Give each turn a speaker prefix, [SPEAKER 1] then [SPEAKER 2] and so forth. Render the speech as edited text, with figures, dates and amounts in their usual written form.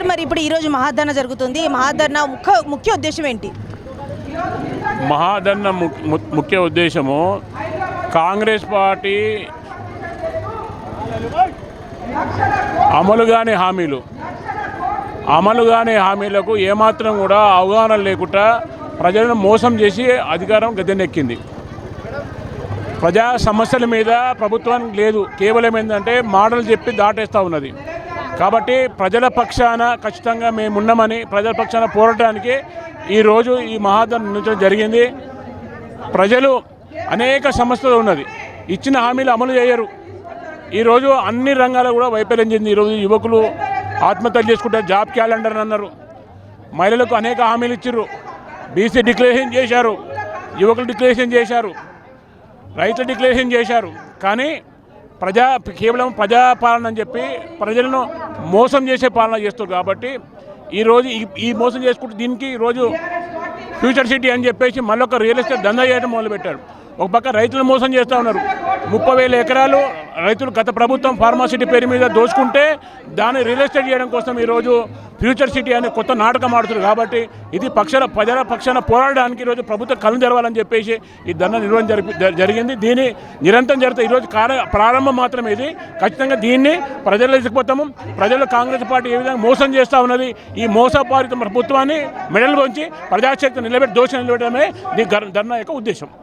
[SPEAKER 1] మరి ఇప్పుడు ఈరోజు మహాధరణ జరుగుతుంది. ఈ మహాధరణ ముఖ్య ఉద్దేశం ఏంటి?
[SPEAKER 2] మహాధరణ ముఖ్య ఉద్దేశము కాంగ్రెస్ పార్టీ అమలు కాని హామీలకు ఏమాత్రం కూడా అవగాహన లేకుండా ప్రజలను మోసం చేసి అధికారం గద్దెనెక్కింది. ప్రజా సమస్యల మీద ప్రభుత్వానికి లేదు, కేవలం ఏంటంటే మాటలు చెప్పి దాటేస్తూ ఉన్నది. కాబట్టి ప్రజల పక్షాన ఖచ్చితంగా మేమున్నామని ప్రజల పక్షాన పోరాటానికి ఈరోజు ఈ మహాధరణ నిర్వహించడం జరిగింది. ప్రజలు అనేక సమస్యలు ఉన్నది, ఇచ్చిన హామీలు అమలు చేయరు. ఈరోజు అన్ని రంగాలు కూడా వైఫల్యం చెంది ఈరోజు యువకులు ఆత్మహత్యలు చేసుకుంటారు. జాబ్ క్యాలెండర్ అన్నారు, మహిళలకు అనేక హామీలు ఇచ్చారు, బీసీ డిక్లరేషన్ చేశారు, యువకులు డిక్లరేషన్ చేశారు, రైతులు డిక్లరేషన్ చేశారు. కానీ కేవలం ప్రజాపాలన అని చెప్పి ప్రజలను మోసం చేసే పాలన చేస్తారు. కాబట్టి ఈరోజు ఈ మోసం చేసుకుంటూ దీనికి ఈరోజు ఫ్యూచర్ సిటీ అని చెప్పేసి మళ్ళొక రియల్ ఎస్టేట్ దందా చేయడం మొదలుపెట్టారు. ఒక పక్క రైతులను మోసం చేస్తూ ఉన్నారు. 30,000 ఎకరాలు రైతులు గత ప్రభుత్వం ఫార్మాసిటీ పేరు మీద దోచుకుంటే దాన్ని రియల్ ఎస్టేట్ చేయడం కోసం ఈరోజు ఫ్యూచర్ సిటీ అనే కొత్త నాటకం ఆడుతున్నారు. కాబట్టి ఇది ప్రజల పక్షాన పోరాడడానికి ఈరోజు ప్రభుత్వం కళ్ళు తెరవాలని చెప్పేసి ఈ ధర్నా నిర్వహణ జరిగింది. దీన్ని నిరంతరం జరుగుతుంది. ఈరోజు ప్రారంభం మాత్రమే. ఇది ఖచ్చితంగా దీన్ని ప్రజల్లో తీసుకుపోతాము. ప్రజలు కాంగ్రెస్ పార్టీ ఏ విధంగా మోసం చేస్తూ ఉన్నది, ఈ మోసపారిత ప్రభుత్వాన్ని మెడలు వంచి ప్రజాశక్తి నిలబెట్టి దోషం నిలబెట్టడమే ఈ ధర్నా యొక్క ఉద్దేశం.